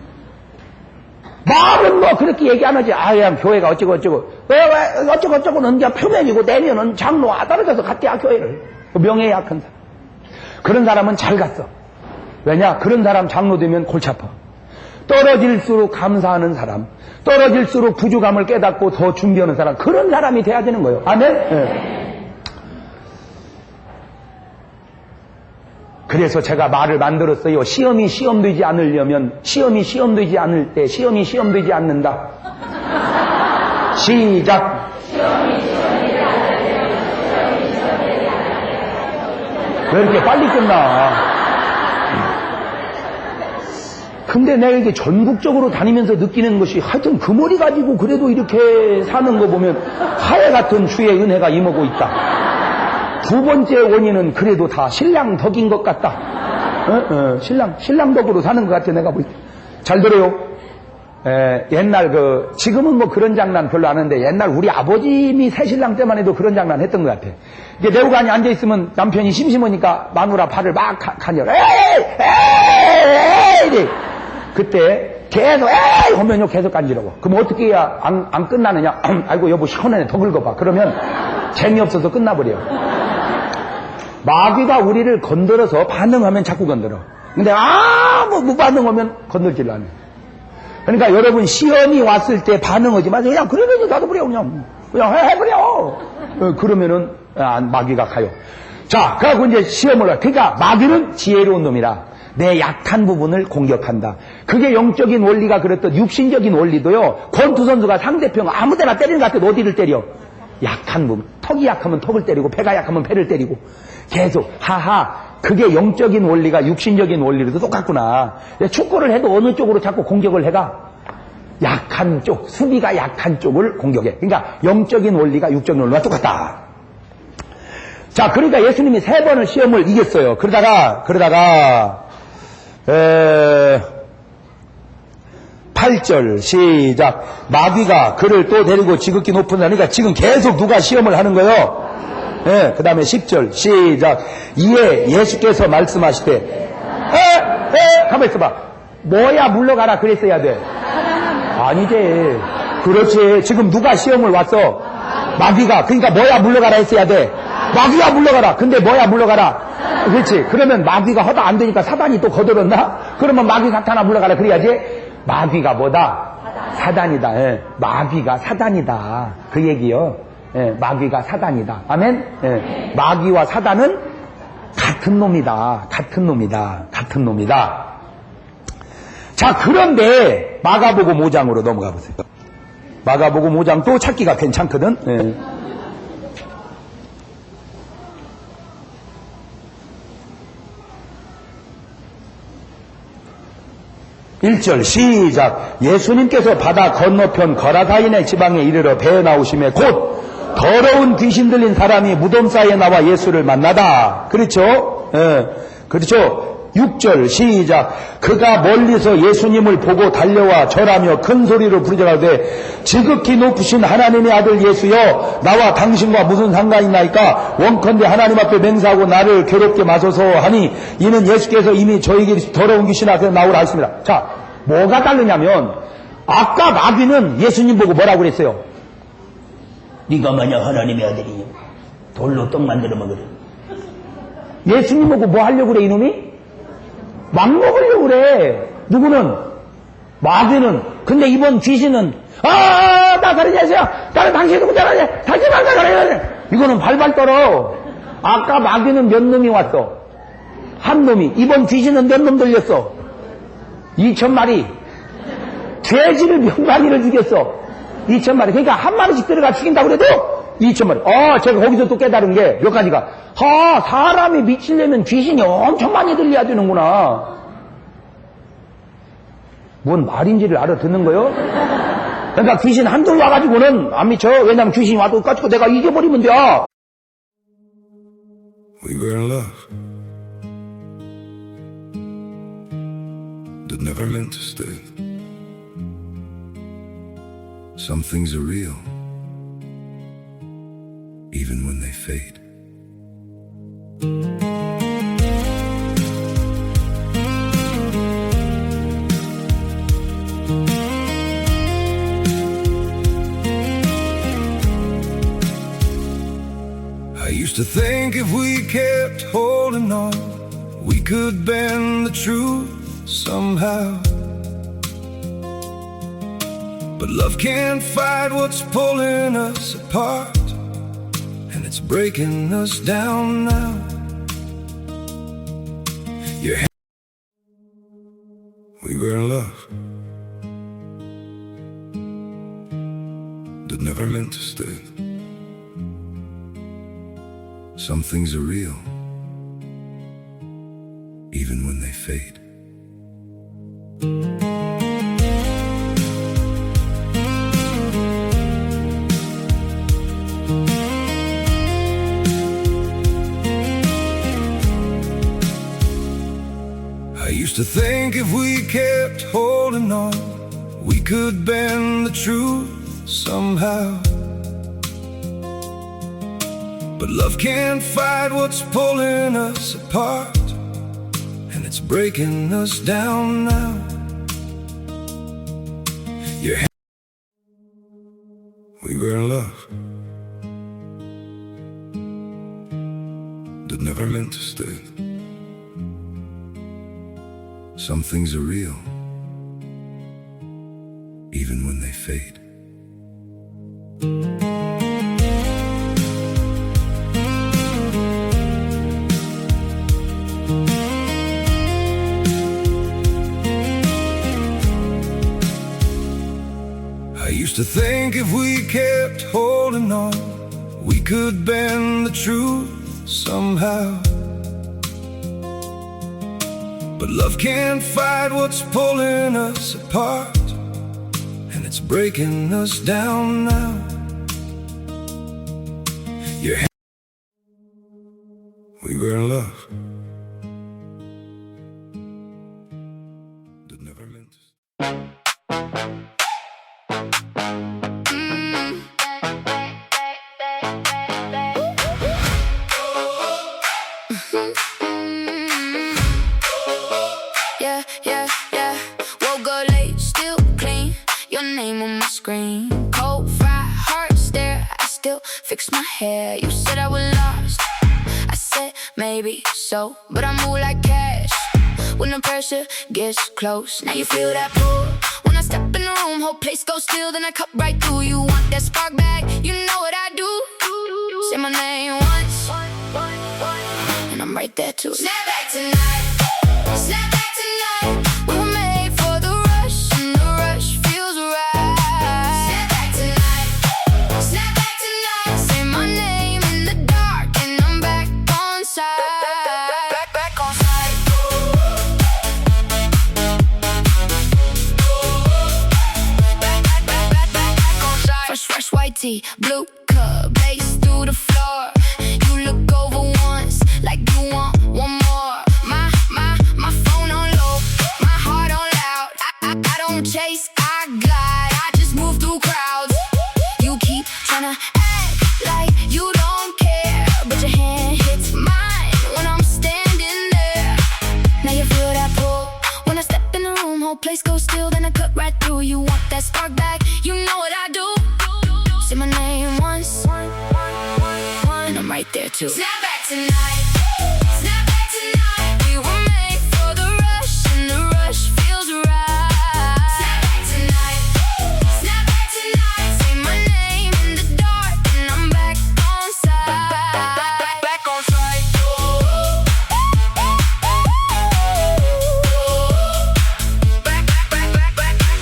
말은 뭐 그렇게 얘기 안 하지. 그냥 교회가 어쩌고 왜 어쩌고는 그냥 표면이고 내면은 장로와 떨어져서 갔대야 교회를. 그 명예에 약한 사람. 그런 사람은 잘 갔어. 왜냐? 그런 사람 장로 되면 골치 아파. 떨어질수록 감사하는 사람, 떨어질수록 부족함을 깨닫고 더 준비하는 사람, 그런 사람이 돼야 되는 거예요. 아멘? 네. 그래서 제가 말을 만들었어요. 시험이 시험되지 않으려면 시험이 시험되지 않을 때 시험이 시험되지 않는다. 시작. 왜 이렇게 빨리 끝나? 근데 내가 이게 전국적으로 다니면서 느끼는 것이 하여튼 그 머리 가지고 그래도 이렇게 사는 거 보면 하해 같은 주의 은혜가 임하고 있다. 두 번째 원인은 그래도 다 신랑 덕인 것 같다. 신랑 덕으로 사는 것 같아 내가 볼 때. 잘 들어요. 옛날 지금은 뭐 그런 장난 별로 안 하는데 옛날 우리 아버님이 새신랑 때만 해도 그런 장난 했던 것 같아. 이게 내후관이 앉아있으면 남편이 심심하니까 마누라 발을 막 가녀. 에이! 그때 계속 에이! 하면요 계속 간지러워. 그럼 어떻게 해야 안 끝나느냐? 아이고 여보 시원하네 더 긁어봐. 그러면 재미없어서 끝나버려. 마귀가 우리를 건드려서 반응하면 자꾸 건드려. 근데 못 반응하면 건들질 않아. 그러니까 여러분 시험이 왔을 때 반응하지 마세요. 그냥 그러면 놔둬버려 그냥 해버려. 그러면은 마귀가 가요. 자, 그래갖고 이제 시험을 그러니까 마귀는 지혜로운 놈이라 내 약한 부분을 공격한다. 그게 영적인 원리가 그랬던 육신적인 원리도요. 권투 선수가 상대편 아무데나 때리는 것 같아도 어디를 때려? 약한 부분. 턱이 약하면 턱을 때리고 배가 약하면 배를 때리고 계속 하하. 그게 영적인 원리가 육신적인 원리로도 똑같구나. 축구를 해도 어느 쪽으로 자꾸 공격을 해가? 약한 쪽, 수비가 약한 쪽을 공격해. 그러니까 영적인 원리가 육적인 원리가 똑같다. 자, 그러니까 예수님이 3번을 시험을 이겼어요. 그러다가 8절 시작. 마귀가 그를 또 데리고 지극히 높은 산, 그러니까 지금 계속 누가 시험을 하는 거예요. 그 다음에 10절 시작. 이에 예수께서 말씀하시되 가만 있어봐. 뭐야 물러가라 그랬어야 돼. 아니지. 그렇지. 지금 누가 시험을 왔어? 마귀가. 그러니까 뭐야 물러가라 했어야 돼. 마귀가 물러가라. 근데 뭐야 물러가라. 그렇지. 그러면 마귀가 허다 안 되니까 사단이 또 거들었나? 그러면 마귀 사탄아 물러가라 그래야지. 마귀가 뭐다? 사단이다. 마귀가 사단이다. 그 얘기요. 마귀가 사단이다. 아멘? 마귀와 사단은 같은 놈이다. 같은 놈이다. 같은 놈이다. 자, 그런데 마가복음 5장으로 넘어가 보세요. 마가복음 5장 또 찾기가 괜찮거든. 1절 시작. 예수님께서 바다 건너편 거라사인의 지방에 이르러 배에 나오심에 곧 더러운 귀신 들린 사람이 무덤 사이에 나와 예수를 만나다. 그렇죠? 그렇죠? 6절 시작. 그가 멀리서 예수님을 보고 달려와 절하며 큰 소리로 부르짖으되 지극히 높으신 하나님의 아들 예수여, 나와 당신과 무슨 상관이 나이까? 원컨대 하나님 앞에 맹세하고 나를 괴롭게 마소서 하니, 이는 예수께서 이미 저에게 더러운 귀신 앞에 나오라 하십니다. 자, 뭐가 다르냐면 아까 마귀는 예수님 보고 뭐라고 그랬어요? 네가 만약 하나님의 아들이냐 돌로 떡 만들어 먹으라. 예수님 보고 뭐 하려고 그래 이놈이? 막 먹으려고 그래. 누구는? 마귀는. 근데 이번 귀신은 나 다른 예수야. 나는 당신이 누구잖아. 당신 만나가라. 이거는 발발 떨어. 아까 마귀는 몇 놈이 왔어? 한 놈이. 이번 귀신은 몇 놈 들렸어? 2,000마리. 돼지를 몇 마리를 죽였어? 2,000마리. 그러니까 한 마리씩 들어가 죽인다고 그래도 2,000마리. 제가 거기서 또 깨달은 게 몇 가지가. 사람이 미치려면 귀신이 엄청 많이 들려야 되는구나. 뭔 말인지를 알아듣는 거요? 그러니까 귀신 한둘 와가지고는 안 미쳐. 왜냐면 귀신이 와도 가지고 내가 이겨버리면 돼. We were in love that never meant to stay. Some things are real even when they fade. I used to think if we kept holding on, we could bend the truth somehow. But love can't fight what's pulling us apart, and it's breaking us down now. We were in love that never meant to stay. Some things are real even when they fade. I used to think if we kept holding on, we could bend the truth somehow. But love can't fight what's pulling us apart, and it's breaking us down now. We were in love that never meant to stay. Some things are real even when they fade. I used to think if we kept holding on, we could bend the truth somehow. But love can't fight what's pulling us apart, and it's breaking us down now. We were in love Yeah, yeah, yeah. Woke up late, still clean. Your name on my screen. Cold, fried, heart stare. I still fix my hair. You said I was lost. I said maybe so, but I move like cash. When the pressure gets close, now you feel that pull. When I step in the room, whole place goes still. Then I cut right through. You want that spark back? You know what I do. Say my name once, and I'm right there too. Snap back tonight. Snap back tonight. We were made for the rush, and the rush feels right. Snap back tonight. Snap back tonight. Say my name in the dark, and I'm back on side. Back on side. Back on side. Fresh white tee, blue cup, bass through the floor. You look over once, like you want one more. My phone on low, my heart on loud. I don't chase, I glide. I just move through crowds. You keep tryna act like you don't care, but your hand hits mine when I'm standing there. Now you feel that pull. When I step in the room, whole place goes still. Then I cut right through. You want that spark back? You know what I do. Say my name once, and I'm right there too. Snap back tonight. Snap back tonight. We were made for the rush, and the rush feels right. Snap back tonight. Snap back tonight. Say my name in the dark, and I'm back on side. Back on side. Back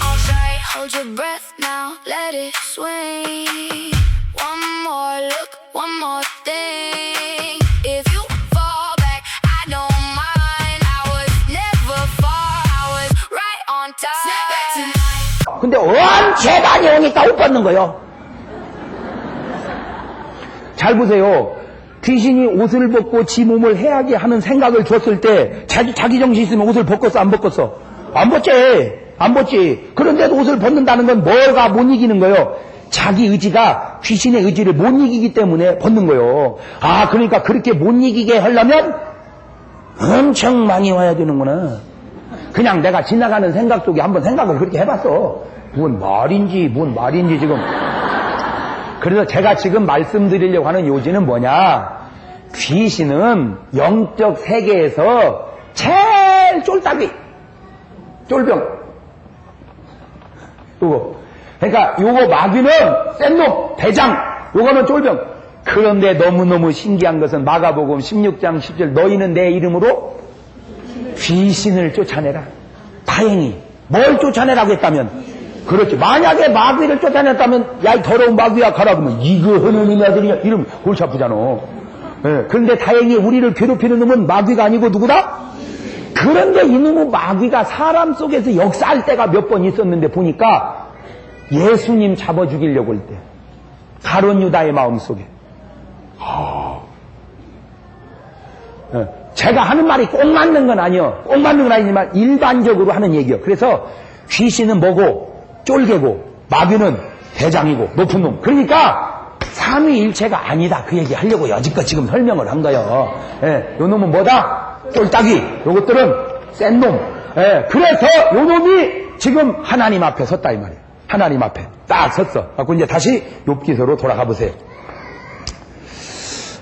on side. Hold your breath now, let it swing. One more look, one more thing. If you fall back, I don't mind. I was never far, I was right on time. Snap back tonight. 근데 원체 많이 오니까 옷 벗는 거요. 잘 보세요. 귀신이 옷을 벗고 지 몸을 해하게 하는 생각을 줬을 때 자기 정신 있으면 옷을 벗겠어 안 벗겠어? 안 벗지. 안 벗지. 그런데도 옷을 벗는다는 건 뭐가 못 이기는 거예요? 자기 의지가 귀신의 의지를 못 이기기 때문에 벗는 거예요. 아, 그러니까 그렇게 못 이기게 하려면 엄청 많이 와야 되는구나. 그냥 내가 지나가는 생각 속에 한번 생각을 그렇게 해봤어. 뭔 말인지 지금. 그래서 제가 지금 말씀드리려고 하는 요지는 뭐냐? 귀신은 영적 세계에서 제일 쫄딱이, 쫄병. 요거. 그러니까 요거 마귀는 센 놈, 대장, 요거는 쫄병. 그런데 너무너무 신기한 것은 마가복음 16장 10절 너희는 내 이름으로 귀신을 쫓아내라. 다행히 뭘 쫓아내라고 했다면 그렇지. 만약에 마귀를 쫓아냈다면 야 이 더러운 마귀야 가라 그러면 이거 하느님의 아들이냐 이러면 골치 아프잖아. 예, 그런데 다행히 우리를 괴롭히는 놈은 마귀가 아니고 누구다? 그런데 이놈의 마귀가 사람 속에서 역사할 때가 몇 번 있었는데 보니까 예수님 잡아 죽이려고 할 때 가룟 유다의 마음속에 제가 하는 말이 꼭 맞는 건 아니요. 꼭 맞는 건 아니지만 일반적으로 하는 얘기요. 그래서 귀신은 뭐고 쫄개고 마귀는 대장이고 높은 놈. 그러니까 삼위일체가 아니다. 그 얘기 하려고 여지껏 지금 설명을 한 거예요. 예, 요 놈은 뭐다? 쫄딱이. 요것들은 센 놈. 예, 그래서 요 놈이 지금 하나님 앞에 섰다 이 말이에요. 하나님 앞에 딱 섰어. 갖고 이제 다시 욥기서로 돌아가 보세요.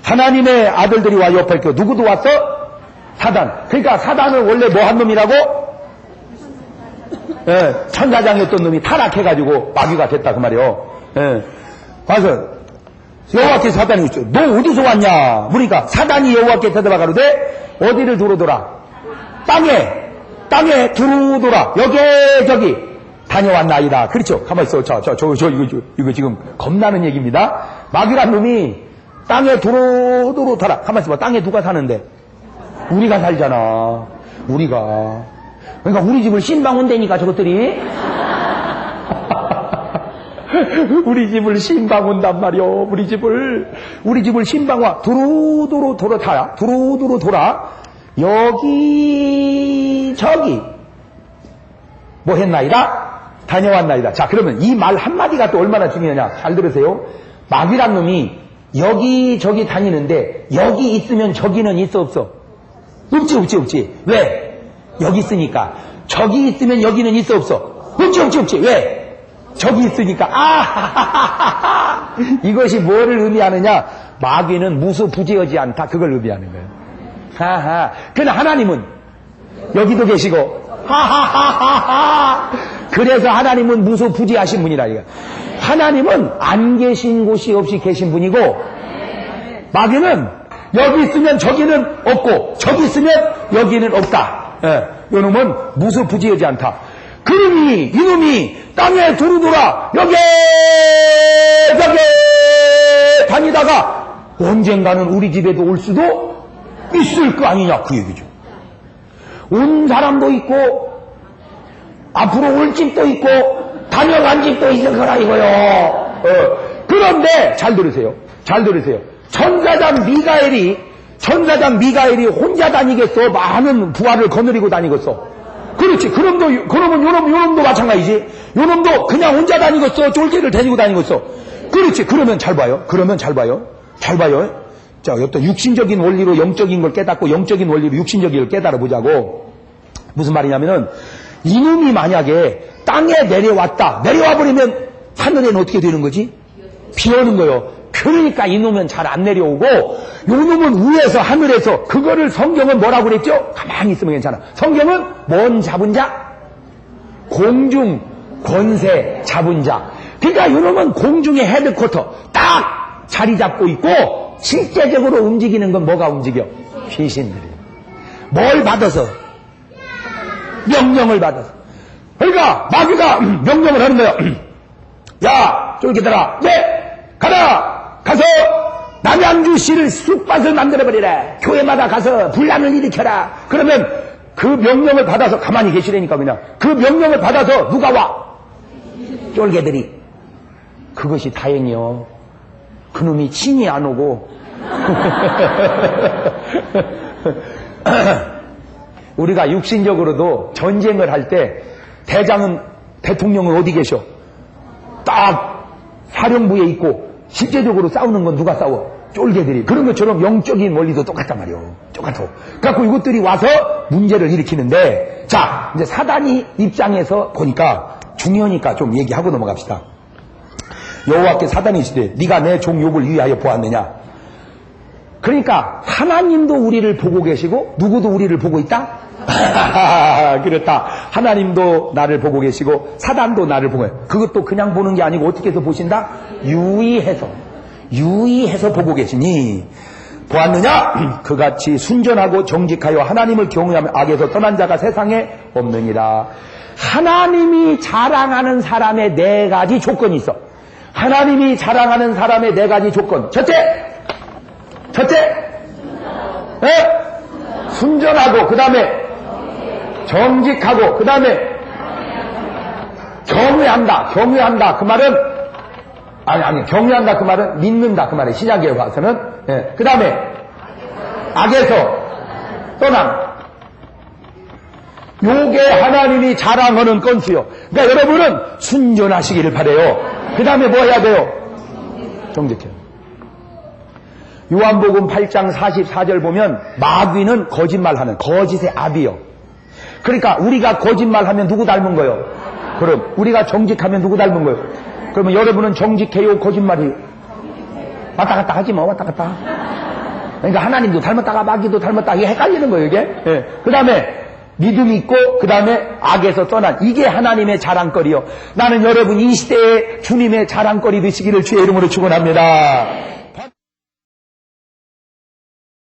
하나님의 아들들이 와 옆에 거 누구도 왔어? 사단. 그러니까 사단은 원래 뭐 한 놈이라고? 예, 천사장이었던 놈이 타락해가지고 마귀가 됐다 그 말이요. 예, 와서 여호와께 사단이 있죠. 너 어디서 왔냐? 그러니까 사단이 여호와께 대답하가로되 어디를 두루더라? 땅에 두루더라. 여기저기 다녀왔나이다. 그렇죠. 가만있어. 이거 지금 겁나는 얘기입니다. 마귀란 놈이 땅에 두루두루 살아. 가만있어 봐. 땅에 누가 사는데? 우리가 살잖아. 우리가. 그러니까 우리 집을 신방온다니까 저것들이. 우리 집을 신방온단 말이요. 우리 집을 신방와 두루두루 돌아. 두루두루 돌아. 여기 저기 뭐 했나이다? 다녀왔나이다. 자, 그러면 이 말 한마디가 또 얼마나 중요하냐. 잘 들으세요. 마귀란 놈이 여기저기 다니는데 여기 있으면 저기는 있어 없어? 없지. 왜? 여기 있으니까. 저기 있으면 여기는 있어 없어? 없지. 왜? 저기 있으니까. 이것이 뭐를 의미하느냐? 마귀는 무소부재하지 않다. 그걸 의미하는 거예요. 하하. 그러나 하나님은 여기도 계시고 그래서 하나님은 무소부재하신 분이라 이거. 하나님은 안 계신 곳이 없이 계신 분이고 마귀는 여기 있으면 저기는 없고 저기 있으면 여기는 없다. 예, 이놈은 무소부재하지 않다. 그러니 이놈이 땅에 두루돌아 여기 다니다가 언젠가는 우리 집에도 올 수도 있을 거 아니냐 그 얘기죠. 온 사람도 있고 앞으로 올 집도 있고 다녀간 집도 있을 거라 이거요. 그런데 잘 들으세요. 천사장 미가엘이 혼자 다니겠어? 많은 부하를 거느리고 다니겠어? 그렇지. 그러면 요놈도 마찬가지지. 요놈도 그냥 혼자 다니겠어? 쫄개를 데리고 다니겠어? 그렇지. 그러면 잘 봐요. 자, 어떤 육신적인 원리로 영적인 걸 깨닫고 영적인 원리로 육신적인 걸 깨달아 보자고. 무슨 말이냐면은 이놈이 만약에 땅에 내려와 버리면 하늘에는 어떻게 되는 거지? 비 오는 거요. 그러니까 이놈은 잘 안 내려오고 요놈은 위에서 하늘에서 그거를 성경은 뭐라고 그랬죠? 가만히 있으면 괜찮아. 성경은 뭔 잡은 자? 공중 권세 잡은 자. 그러니까 요놈은 공중의 헤드쿼터 딱 자리 잡고 있고 실제적으로 움직이는 건 뭐가 움직여? 귀신들이. 뭘 받아서? 명령을 받아서. 그러니까 마귀가 명령을 하는 거예요. 야, 쫄깃들아, 가서 남양주 시를 쑥밭을 만들어버리래. 교회마다 가서 분란을 일으켜라. 그러면 그 명령을 받아서 가만히 계시라니까 그냥. 그 명령을 받아서 누가 와? 쫄개들이. 그것이 다행이요. 그놈이 친히 안 오고. 우리가 육신적으로도 전쟁을 할 때 대통령은 어디 계셔? 딱 사령부에 있고 실제적으로 싸우는 건 누가 싸워? 쫄개들이. 그런 것처럼 영적인 원리도 똑같단 말이에요. 똑같아. 그래갖고 이것들이 와서 문제를 일으키는데, 자, 이제 사단이 입장에서 보니까 중요하니까 좀 얘기하고 넘어갑시다. 여호와께 사단이 이르시되 네가 내 종 욥을 위하여 보았느냐? 그러니까 하나님도 우리를 보고 계시고 누구도 우리를 보고 있다? 그렇다. 하나님도 나를 보고 계시고 사단도 나를 보고 계시고 그것도 그냥 보는 게 아니고 어떻게 해서 보신다? 유의해서 보고 계시니 보았느냐? 그같이 순전하고 정직하여 하나님을 경외하며 악에서 떠난 자가 세상에 없느니라. 하나님이 자랑하는 사람의 네 가지 조건이 있어. 하나님이 자랑하는 사람의 네 가지 조건. 첫째, 순전하고, 그 다음에 정직하고, 그 다음에 경외한다. 그 말은 경외한다. 그 말은 믿는다. 그 말이 신약에 와서는. 그 다음에 악에서 떠남. 요게 하나님이 자랑하는 건수요. 그러니까 여러분은 순전하시기를 바라요. 그 다음에 뭐 해야 돼요? 정직해요. 요한복음 8장 44절 보면 마귀는 거짓말하는 거짓의 아비요. 그러니까 우리가 거짓말하면 누구 닮은 거요? 그럼 우리가 정직하면 누구 닮은 거요? 그러면 여러분은 정직해요? 거짓말이요? 왔다 갔다 하지 뭐 왔다 갔다. 그러니까 하나님도 닮았다가 마귀도 닮았다. 이게 헷갈리는 거예요 이게. 그 다음에 믿음이 있고 그 다음에 악에서 떠난 이게 하나님의 자랑거리요. 나는 여러분 이 시대에 주님의 자랑거리 되시기를 주의 이름으로 축원합니다.